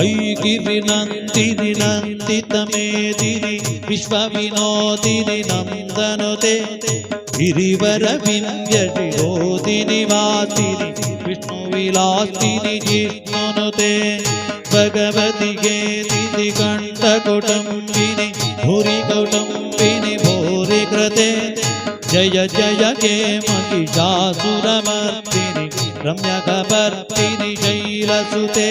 ऐगिरिनन्दिनि नन्दितमेदिनि विश्वविनोदिनि नन्दनुते गिरिवरविन्द्यशिरोदिनि वासिनि विष्णुविलासिनि जिष्णुनुते भगवति गेदिनि कण्ठकुटुम्बिनि भूरिकुटुम्बिनि भूरिकृते जय जय गे महिषासुरमर्दिनि रम्यकपर्दिनि शैलसुते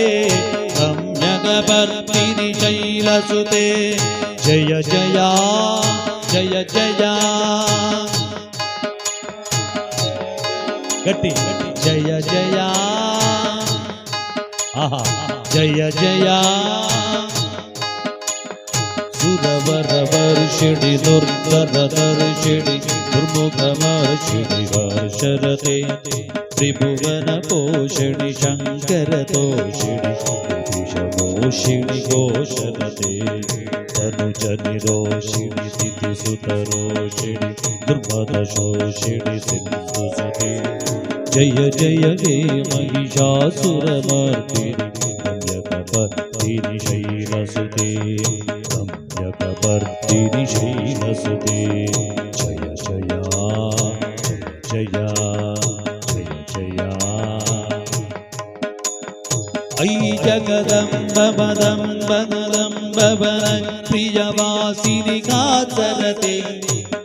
रम्यकपर्दिनि शैलसुते जय जया जय जया गट्टी जय जया आहा जय जया सुरवरवर्षिणि दुर्धरदर्शिणि दुर्मुखमर्षिणि वर्षरते त्रिभुवनपोषिणि शङ्करतोषिणि विषमोषिणि घोषरते तनुजनिरोषिणि तिथिसुतरोषिणि दुर्मदशोषिणि सिन्धुसुते जय जय हे महिषासुरमर्दिनि रम्यकपर्दिनि शैलसुते रम्यकपर्दिनि शैलसुते जय जया जय जय जया ऐ जगदम्ब मदम्ब नदम्ब वनप्रियवासिनि कातरते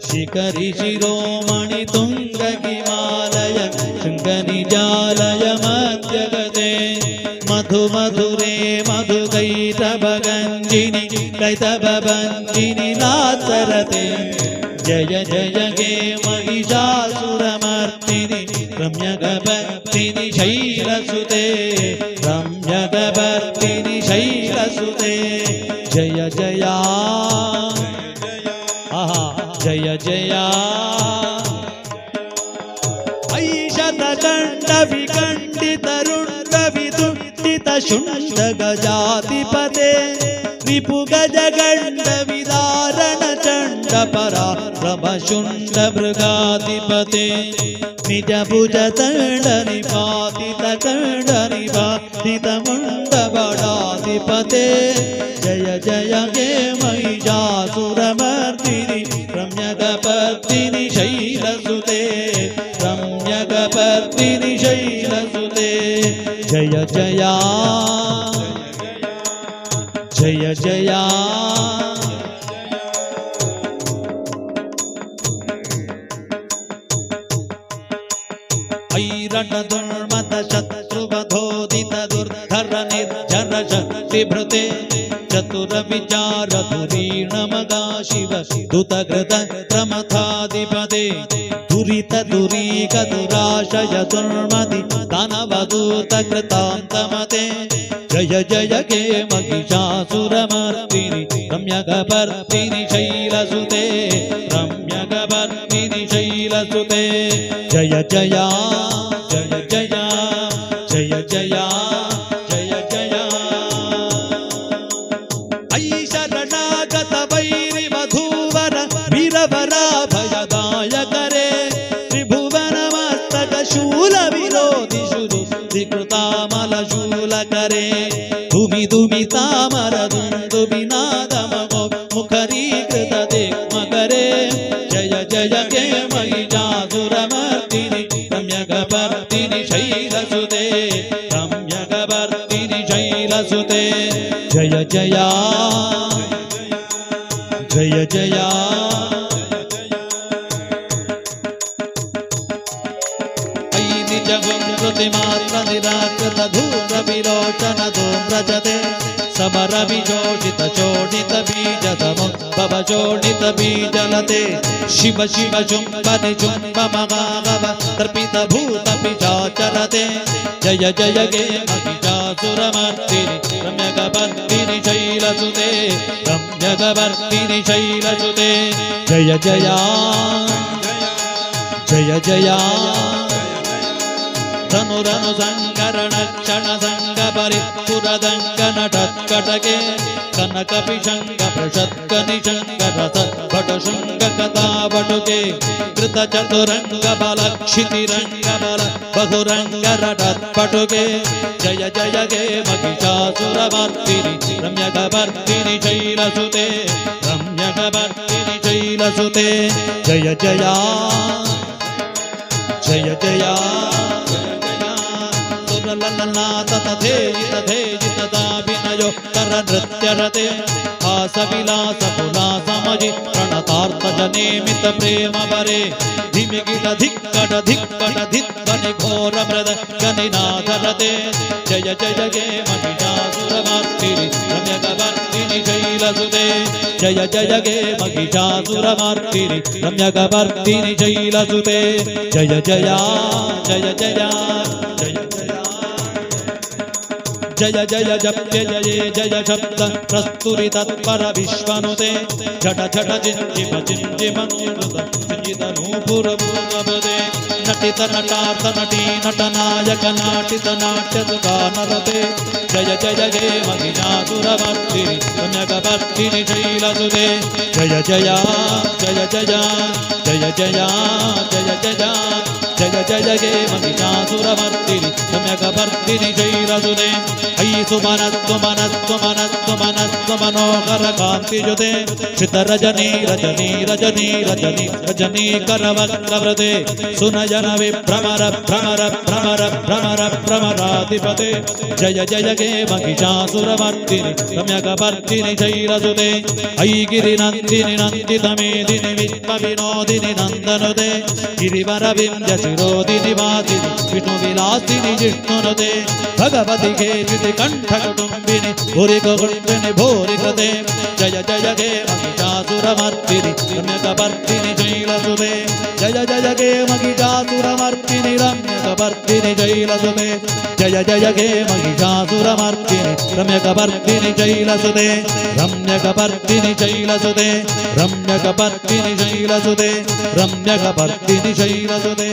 शिखरि शिरोमणि तुङ्गहिमालय शृङ्गनिजालय मध्यगते मधु मधुरे मधुकैटभगञ्जिनि कैटभभञ्जिनि लातरते जय जय गे महिषासुरमर्दिनि रम्यकपर्दिनि शैलसुते रम्यकपर्दिनि शैलसुते जय जया आहा जय जया ऐषदकण्डविकण्डितरुण्डविदुष्टितशुण्डगजाधिपते रिपुगजगण्डविदारणचण्डपराक्रमशुण्डमृगाधिपते निजभुजदण्डनिपातितकण्डनिपातितमुण्डबडाधिपते जय जय गे महिषासुरमर्दिनि रम्यकपर्दिनि शैलसुते रम्यकपर्दिनि शैलसुते जय जया जय जया ऐरणदुर्मद शत्रुवधोदित दुर्धर निर्जर शक्तिभृते चतुरविचार धुरीणमगा शिव दुतकृत प्रमथाधिपते दुरित दुरीक दुराशय दुर्मति दानवदूत कृतान्तमते जय जय गे महिषासुरमर्दिनि रम्यकपर्दिनि शैलसुते रम्यकपर्दिनि शैलसुते जय जया जय जया जय जया जय जया ऐ शरणागत वैरि वधूवर वीरवरा भयदायकरे त्रिभुवनमस्तक शूल विरोधि शुरुधिकृतामल शूलकरे धुमि धुमि तामर दुन्दुबिनादमो मुखरीकृत दिग्मकरे जय जय गे महिषासुरमर्दिनि रम्यकपर्दिनि शैलसुते रम्यकपर्दिनि शैलसुते जय जया जय जया ऐ निजगुंकृतिमात्र निराकृत धूर विलोचन धूम्रजते समर विजोषित चोडित बीजतमुद्भव चोडित बीजलते शिव शिव चुम्बनि चुम्ब महागव तर्पित भूत पिशाचलते जय जय गे महिषासुरमर्दिनि रम्यकपर्दिनि शैलसुते रम्यकपर्दिनि शैलसुते जय जया जय जया धनुरनु संकरण क्षण संग ಪರಿ ಪುರದಂಗ ನಟತ್ಕಟಗೆ ಕನಕ ಪಿಶಂಗ ಪ್ರಷತ್ಕ ನಿಶಂಗ ರಸ ಭಟ ಶೃಂಗ ಕಥಾ ಬಟುಕೆ ಕೃತ ಚತುರಂಗ ಬಲ ಕ್ಷಿತಿರಂಗ ಬಲ ಬಹುರಂಗ ರಟತ್ ಪಟುಕೆ ಜಯ ಜಯ ಗೆ ಮಹಿಷಾಸುರಮರ್ದಿನಿ ರಮ್ಯಕವರ್ದಿನಿ ಶೈಲಸುತೆ ರಮ್ಯಕವರ್ದಿನಿ ಶೈಲಸುತೆ ಜಯ ಜಯ ಜಯ ಜಯ ತಥೇಜಿತದಾಭಿನಯೋ ಕರ ನೃತ್ಯರತೆ ಹಾಸ ವಿಲಾಸ ಪುಲಾಸ ಮಜಿ ಪ್ರಣತಾರ್ಥ ಜನೇಮಿತ ಪ್ರೇಮ ಬರೆ ಧಿಮಿಗಿಟ ಧಿಕ್ಕಟ ಧಿಕ್ಕಟ ಧಿಕ್ಕನಿ ಘೋರ ಮೃದ ಗನಿನಾಥರತೆ ಜಯ ಜಯ ಗೆ ಮಹಿಷಾಸುರಮರ್ದಿನಿ ರಮ್ಯಕವರ್ದಿನಿ ಶೈಲಸುತೆ ಜಯ ಜಯ ಗೆ ಮಹಿಷಾಸುರಮರ್ದಿನಿ ರಮ್ಯಕವರ್ದಿನಿ ಶೈಲಸುತೆ ಜಯ ಜಯ ಜಯ ಜಯ ಜಯ ಜಯ ಜಯ ಜಪ್ಯ ಜಯೇ ಜಯ ಶಬ್ದ ಪ್ರಸ್ತುರಿ ತತ್ಪರ ವಿಶ್ವನುತೆ ಝಟ ಝಟ ಜಿಂಜಿಮ ಜಿಂಜಿಮನುತ ಜಿಂಜಿತ ನೂಪುರ ಭೂಮಬದೆ ನಟಿತ ನಟಾರ್ಥ ನಟಿ ನಟನಾಯಕ ನಾಟಿತ ನಾಟ್ಯ ಸುಧಾನರತೆ ಜಯ ಜಯ ಹೇ ಮಹಿಷಾಸುರಮರ್ದಿನಿ ರಮ್ಯಕವರ್ದಿನಿ ಶೈಲಸುತೆ ಜಯ ಜಯ ಜಯ ಜಯ ಜಯ ಜಯ ಜಯ ಜಯ ಜಯ ಜಯ ಹೇ ಮಹಿಷಾಸುರಮರ್ದಿನಿ ರಮ್ಯಕವರ್ದಿನಿ ಶೈಲಸುತೆ ಅಯ್ಯಿ ಸುಮನಸ್ತು ಮನಸ್ತು ಮನಸ್ತು ಮನಸ್ತು ಮನೋಹರ ಕಾಂತಿ ಜೊತೆ ಶ್ರಿತ ರಜನಿ ರಜನಿ ರಜನಿ ರಜನಿ ರಜನಿ ಕರವಕ್ರವೃತೆ ಸುನಯನ ವಿಭ್ರಮರ ಭ್ರಮರ ಭ್ರಮರ ಭ್ರಮರ ಭ್ರಮರಾಧಿಪತೆ ಜಯ ಜಯ ಗೆ ಮಹಿಷಾಸುರಮರ್ದಿನಿ ರಮ್ಯಕವರ್ದಿನಿ ಶೈಲಸುತೆ ಅಯ್ಯಿ ಗಿರಿ ನಂದಿನಿ ನಂದಿತ ಮೇದಿನಿ ವಿಶ್ವ ವಿನೋದಿನಿ ನಂದನುತೆ ಗಿರಿವರ ವಿಂಧ್ಯ ಶಿರೋದಿನಿ ವಾಸಿನಿ ವಿಷ್ಣು ವಿಲಾಸಿನಿ ಜಿಷ್ಣುನುತೆ ಭಗವತಿ ಘೇಷಿತಿ ಕಂಠ ಕುಟುಂಬಿನಿ ಭೂರಿ ಕುಟುಂಬಿನಿ ಭೂರಿ ಕೃತೆ ಜಯ ಜಯ ಗೆ ಮಹಿಷಾಸುರಮರ್ದಿನಿ ರಮ್ಯಕವರ್ದಿನಿ ಶೈಲಸುತೆ ಜಯ ಜಯ ಗೆ ಮಹಿಷಾಸುರಮರ್ದಿನಿ ರಮ್ಯಕವರ್ದಿನಿ ಶೈಲಸುತೆ ಜಯ ಜಯ ಗೆ ಮಹಿಷಾಸುರಮರ್ದಿನಿ ರಮ್ಯಕವರ್ದಿನಿ ಶೈಲಸುತೆ ರಮ್ಯಕವರ್ದಿನಿ ಶೈಲಸುತೆ ರಮ್ಯಕವರ್ದಿನಿ ಶೈಲಸುತೆ ರಮ್ಯಕವರ್ದಿನಿ ಶೈಲಸುತೆ